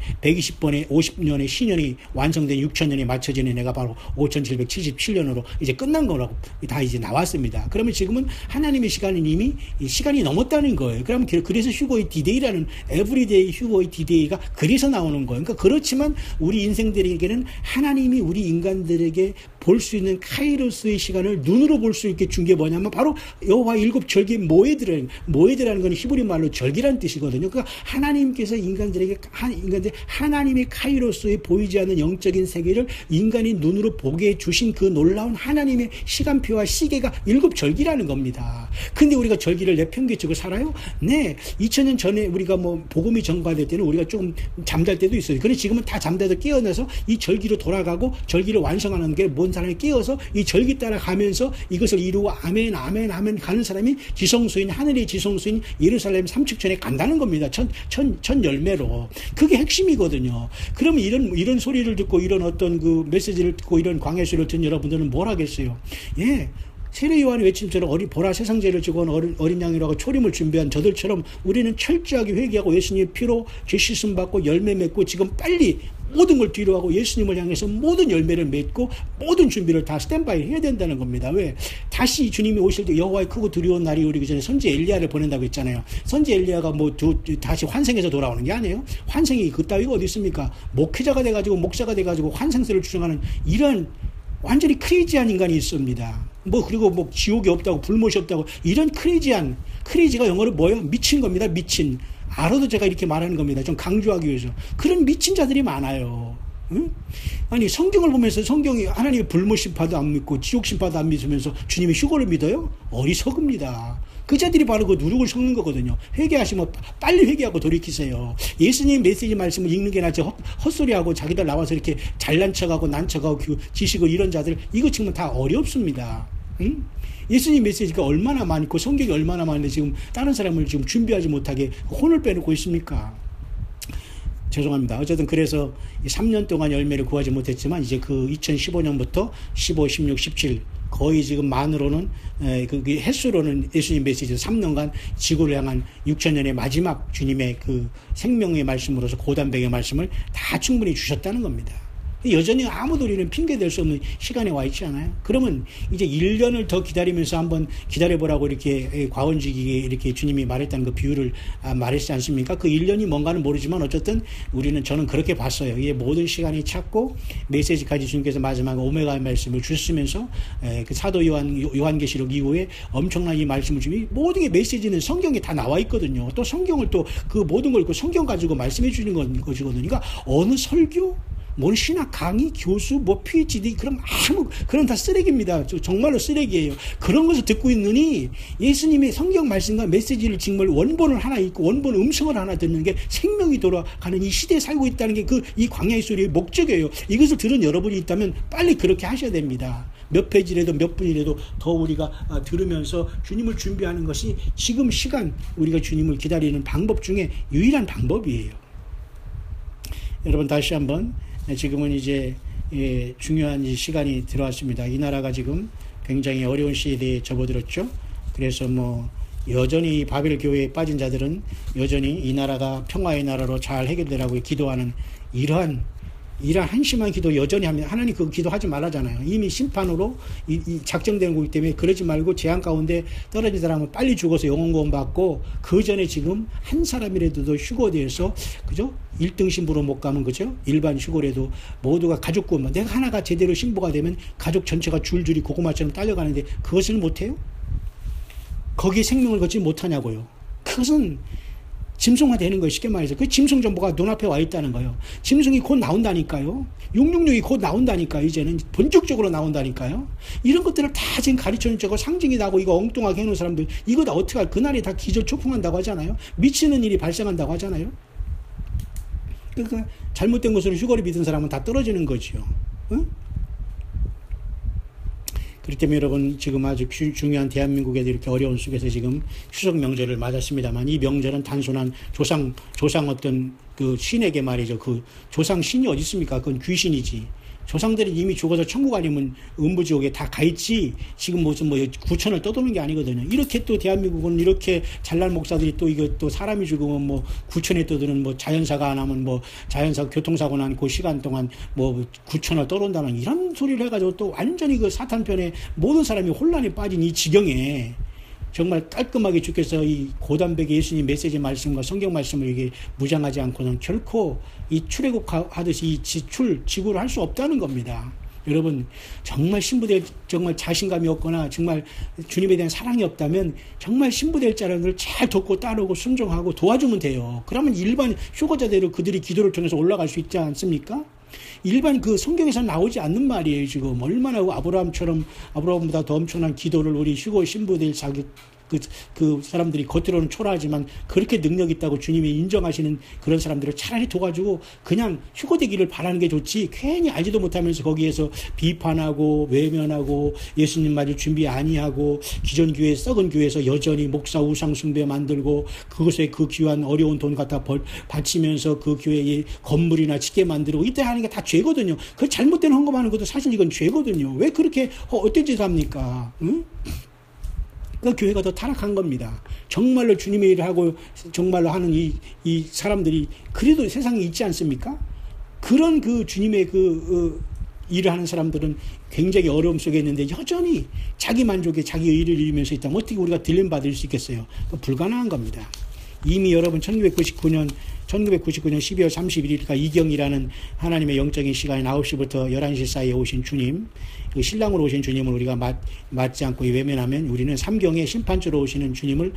50년의 신년이 완성된 6천년이 맞춰지는 해가 바로 5777년으로 이제 끝난 거라고 다 이제 나왔습니다. 그러면 지금은 하나님의 시간은 이미 시간이 넘었다는 거예요. 그러면 그래서 휴거의 디데이라는 에브리데이 휴거의 디데이가 그래서 나오는 거예요. 그러니까 그렇지만 우리 인생들에게는 하나님이 우리 인간들에게 볼 수 있는 카이로스의 시간을 눈으로 볼 수 있게 준 게 뭐냐면 바로 여호와 일곱 절기 모에드라는 건 히브리 말로 절기라는 뜻이거든요. 그러니까 하나님께서 인간들에게 하나님의 카이로스에 보이지 않는 영적인 세계를 인간이 눈으로 보게 해주신 그 놀라운 하나님의 시간표와 시계가 일곱 절기라는 겁니다. 근데 우리가 절기를 내팽개치고 살아요? 네. 2000년 전에 우리가 뭐 복음이 전가될 때는 우리가 조금 잠잘 때도 있어요. 그런데 지금은 다 잠자도 깨어나서 이 절기로 돌아가고 절기를 완성하는 게 뭔 사람이 깨어서 이 절기 따라가면서 이것을 이루고 아멘 아멘 아멘 가는 사람이 지성소인 하늘의 지성소인 예루살렘 삼축전에 간다는 겁니다. 천 열매로. 그게 핵심이거든요. 그러면 이런 소리를 듣고 이런 어떤 그 메시지를 듣고 이런 광야 소리를 듣는 여러분들은 뭘 하겠어요? 예. 세례 요한의 외침처럼 보라 세상 죄를 지고 온 어린 양이라고 초림을 준비한 저들처럼 우리는 철저하게 회개하고 예수님의 피로 죄 씻음 받고 열매 맺고 지금 빨리 모든 걸 뒤로하고 예수님을 향해서 모든 열매를 맺고 모든 준비를 다 스탠바이 해야 된다는 겁니다. 왜? 다시 주님이 오실 때 여호와의 크고 두려운 날이 오기 전에 선지 엘리야를 보낸다고 했잖아요. 선지 엘리야가 다시 환생해서 돌아오는 게 아니에요. 환생이 그따위가 어디 있습니까? 목회자가 돼가지고 목사가 돼가지고 환생세를 주장하는 이런 완전히 크레이지한 인간이 있습니다. 그리고 지옥이 없다고 불못이 없다고 이런 크레이지가 영어로 뭐예요? 미친 겁니다. 미친. 알아도 제가 이렇게 말하는 겁니다. 좀 강조하기 위해서. 그런 미친 자들이 많아요. 응? 아니 성경을 보면서 성경이 하나님의 불못 심판도 안 믿고 지옥 심판도 안 믿으면서 주님의 휴거를 믿어요? 어리석습니다. 그 자들이 바로 그 누룩을 섞는 거거든요. 회개하시면 빨리 회개하고 돌이키세요. 예수님 메시지 말씀을 읽는 게 낫지 헛소리하고 자기들 나와서 이렇게 잘난 척하고 난척하고 지식을 이런 자들 이거 지금 다 어렵습니다. 응? 예수님 메시지가 얼마나 많고 성경이 얼마나 많은데 지금 다른 사람을 지금 준비하지 못하게 혼을 빼놓고 있습니까? 죄송합니다. 어쨌든 그래서 3년 동안 열매를 구하지 못했지만 이제 그 2015년부터 15, 16, 17 거의 지금 만으로는 그 횟수로는 예수님 메시지 3년간 지구를 향한 6,000년의 마지막 주님의 그 생명의 말씀으로서 고단백의 말씀을 다 충분히 주셨다는 겁니다. 여전히 아무도 우리는 핑계댈 수 없는 시간에 와 있지 않아요? 그러면 이제 1년을 더 기다리면서 한번 기다려보라고 이렇게 과언지기에 이렇게 주님이 말했다는 그 비유를 말했지 않습니까? 그 1년이 뭔가는 모르지만 어쨌든 저는 그렇게 봤어요. 이게 모든 시간이 찼고 메시지까지 주님께서 마지막 오메가의 말씀을 주시면서 그 사도 요한계시록 이후에 엄청난 이 말씀을 주니 모든 게 메시지는 성경에 다 나와 있거든요. 또 성경을 또 그 모든 걸 성경 가지고 말씀해 주는 것이거든요. 그러니까 어느 설교 뭔 신학 강의, 교수, PhD, 그런 다 쓰레기입니다. 정말로 쓰레기예요. 그런 것을 듣고 있느니 예수님의 성경 말씀과 메시지를 정말 원본을 하나 읽고 원본 음성을 하나 듣는 게 생명이 돌아가는 이 시대에 살고 있다는 게 이 광야의 소리의 목적이에요. 이것을 들은 여러분이 있다면 빨리 그렇게 하셔야 됩니다. 몇 페이지라도 몇 분이라도 더 우리가 들으면서 주님을 준비하는 것이 지금 시간 우리가 주님을 기다리는 방법 중에 유일한 방법이에요. 여러분 다시 한번 지금은 이제 중요한 시간이 들어왔습니다. 이 나라가 지금 굉장히 어려운 시대에 접어들었죠. 그래서 여전히 바벨 교회에 빠진 자들은 여전히 이 나라가 평화의 나라로 잘 해결되라고 기도하는 이러한 한심한 기도 여전히 합니다. 하나님 그 기도하지 말라잖아요. 이미 심판으로 작정된 거기 때문에 그러지 말고 재앙 가운데 떨어진 사람은 빨리 죽어서 영혼구원 받고 그 전에 지금 한 사람이라도 휴거돼서 그죠? 1등 신부로 못 가면 그죠? 일반 휴거라도 모두가 가족구원 내가 하나가 제대로 신부가 되면 가족 전체가 줄줄이 고구마처럼 딸려가는데 그것을 못해요? 거기에 생명을 걷지 못하냐고요. 그것은 짐승화 되는 거예요. 쉽게 말해서. 그 짐승 정보가 눈앞에 와 있다는 거예요. 짐승이 곧 나온다니까요. 666이 곧 나온다니까요. 이제는 본격적으로 나온다니까요. 이런 것들을 다 지금 가르쳐주는 저거 상징이 나고 이거 엉뚱하게 해놓은 사람들 이거 다 어떻게 할 그날이 다 기절초풍한다고 하잖아요. 미치는 일이 발생한다고 하잖아요. 그러니까 잘못된 것으로 휴거를 믿은 사람은 다 떨어지는 거지요. 응? 그렇기 때문에 여러분 지금 아주 중요한 대한민국에도 이렇게 어려운 속에서 지금 추석 명절을 맞았습니다만 이 명절은 단순한 조상 어떤 그 신에게 말이죠. 그 조상 신이 어디 있습니까? 그건 귀신이지. 조상들이 이미 죽어서 천국 아니면 음부지옥에 다 가있지 지금 무슨 구천을 떠도는 게 아니거든요. 이렇게 또 대한민국은 이렇게 잘난 목사들이 또 이거 또 사람이 죽으면 구천에 떠드는 자연사가 안 하면 자연사 교통사고 난 그 시간 동안 구천을 떠돈다는 이런 소리를 해가지고 또 완전히 그 사탄편에 모든 사람이 혼란에 빠진 이 지경에 정말 깔끔하게 주께서 이 고단백의 예수님 메시지 말씀과 성경 말씀을 이게 무장하지 않고는 결코 이 출애굽하듯이 이 지구를 할 수 없다는 겁니다. 여러분 정말 신부될 정말 자신감이 없거나 정말 주님에 대한 사랑이 없다면 정말 신부될 자들을 잘 돕고 따르고 순종하고 도와주면 돼요. 그러면 일반 휴거자대로 그들이 기도를 통해서 올라갈 수 있지 않습니까? 일반 그 성경에서 나오지 않는 말이에요. 지금 얼마나 아브라함보다 더 엄청난 기도를 우리 휴거 신부될 자기 그 사람들이 겉으로는 초라하지만 그렇게 능력 있다고 주님이 인정하시는 그런 사람들을 차라리 도와주고 그냥 휴거되기를 바라는 게 좋지, 괜히 알지도 못하면서 거기에서 비판하고 외면하고 예수님 맞을 준비 아니하고 기존 교회 썩은 교회에서 여전히 목사 우상 숭배 만들고 그것에 그 귀한 어려운 돈 갖다 바치면서 그 교회에 건물이나 짓게 만들고 이때 하는 게 다 죄거든요. 그 잘못된 헌금하는 것도 사실 이건 죄거든요. 왜 그렇게 어떤 짓을 합니까? 응? 그 교회가 더 타락한 겁니다. 정말로 주님의 일을 하고 정말로 하는 이 사람들이 그래도 세상에 있지 않습니까? 그런 그 주님의 일을 하는 사람들은 굉장히 어려움 속에 있는데 여전히 자기 만족에 자기 의를 이루면서 있다면 어떻게 우리가 딜렘받을 수 있겠어요? 불가능한 겁니다. 이미 여러분 1999년 12월 31일까 이경이라는 하나님의 영적인 시간에 9시부터 11시 사이에 오신 주님, 그 신랑으로 오신 주님을 우리가 맞지 않고 외면하면 우리는 삼경에 심판주로 오시는 주님을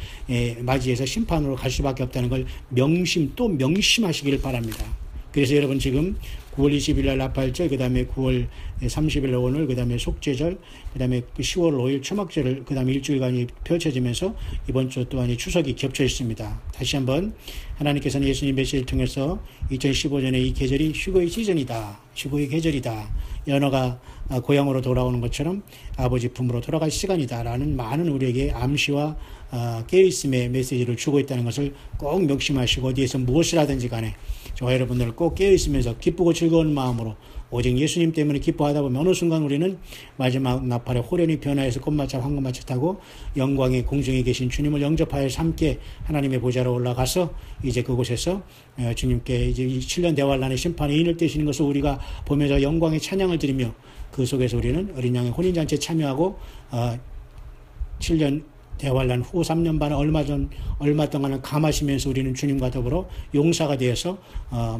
맞이해서 심판으로 갈 수밖에 없다는 걸 명심하시기를 바랍니다. 그래서 여러분 지금 9월 20일 날 나팔절, 그 다음에 9월 30일 날 오늘, 그 다음에 속죄절, 그 다음에 10월 5일 초막절, 그 다음에 일주일간이 펼쳐지면서 이번 주 또한 추석이 겹쳐 있습니다. 다시 한번 하나님께서는 예수님 메시지를 통해서 2015년에 이 계절이 휴거의 시즌이다. 휴거의 계절이다. 연어가 고향으로 돌아오는 것처럼 아버지 품으로 돌아갈 시간이다. 라는 많은 우리에게 암시와 깨어있음의 메시지를 주고 있다는 것을 꼭 명심하시고 어디에서 무엇을 하든지 간에 저와 여러분들 꼭 깨어있으면서 기쁘고 즐거운 마음으로 오직 예수님 때문에 기뻐하다 보면 어느 순간 우리는 마지막 나팔에 호련히 변화해서 꽃마차 황금마차 타고 영광의 공중에 계신 주님을 영접하여서 함께 하나님의 보좌로 올라가서 이제 그곳에서 주님께 이제 7년 대환란의 심판의 인을 떼시는 것을 우리가 보면서 영광의 찬양을 드리며 그 속에서 우리는 어린 양의 혼인잔치에 참여하고 7년 대환란 후 3년 반 얼마 동안은 감하시면서 우리는 주님과 더불어 용사가 되어서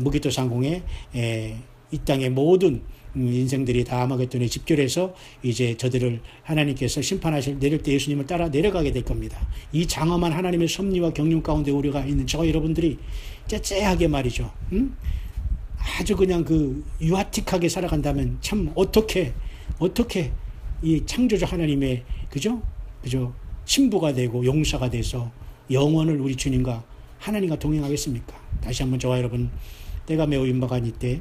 무기토 상공에 이 땅의 모든 인생들이 다 아마겟돈에 집결해서 이제 저들을 하나님께서 내릴 때 예수님을 따라 내려가게 될 겁니다. 이 장엄한 하나님의 섭리와 경륜 가운데 우리가 있는 저와 여러분들이 째째하게 말이죠. 아주 그냥 유아틱하게 살아간다면 참 어떻게 이 창조주 하나님의 그죠? 신부가 되고 용사가 돼서 영원을 우리 주님과 하나님과 동행하겠습니까? 다시 한번 저와 여러분 때가 매우 임박한 이때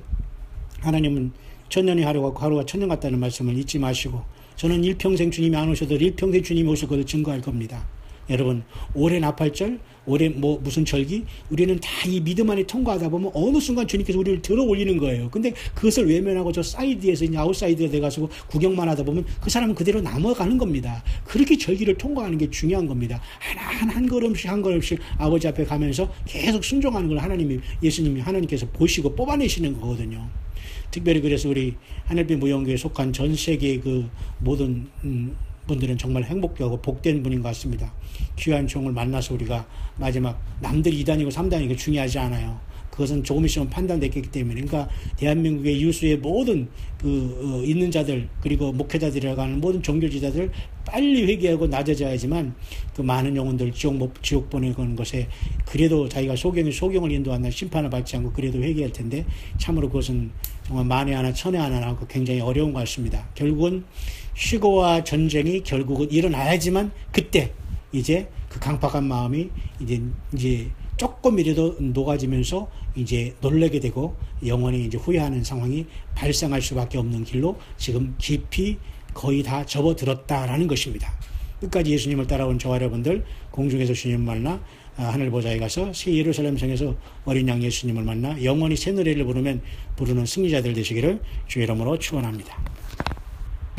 하나님은 천년이 하루가 천년 같다는 말씀을 잊지 마시고 저는 일평생 주님이 안 오셔도 일평생 주님이 오실 것을 증거할 겁니다. 여러분 올해 나팔절, 올해 무슨 절기 우리는 다 이 믿음 안에 통과하다 보면 어느 순간 주님께서 우리를 들어 올리는 거예요. 근데 그것을 외면하고 저 사이드에서 이제 아웃사이드에 돼가지고 구경만 하다 보면 그 사람은 그대로 넘어가는 겁니다. 그렇게 절기를 통과하는 게 중요한 겁니다. 한 걸음씩 아버지 앞에 가면서 계속 순종하는 걸 예수님께서 보시고 뽑아내시는 거거든요. 특별히 그래서 우리 하늘빛 무용교회에 속한 전 세계의 그 모든 분들은 정말 행복하고 복된 분인 것 같습니다. 귀한 종을 만나서 우리가 마지막 남들이 2단이고 3단이고 중요하지 않아요. 그것은 조금 있으면 판단됐기 때문에 그러니까 대한민국의 유수의 모든 있는 자들 그리고 목회자들이라고 하는 모든 종교지자들 빨리 회개하고 낮아져야지만 그 많은 영혼들 지옥 보내는 것에 그래도 자기가 소경을 인도하는 심판을 받지 않고 그래도 회개할 텐데 참으로 그것은 정말 만에 하나 천에 하나 나고 굉장히 어려운 것 같습니다. 결국은 휴거와 전쟁이 결국은 일어나야지만 그때 이제 그 강팍한 마음이 이제 조금이라도 녹아지면서 이제 놀라게 되고 영원히 이제 후회하는 상황이 발생할 수밖에 없는 길로 지금 깊이 거의 다 접어들었다라는 것입니다. 끝까지 예수님을 따라온 저와 여러분들 공중에서 주님을 만나 하늘 보좌에 가서 새 예루살렘 성에서 어린 양 예수님을 만나 영원히 새 노래를 부르는 승리자들 되시기를 주의 이름으로 축원합니다.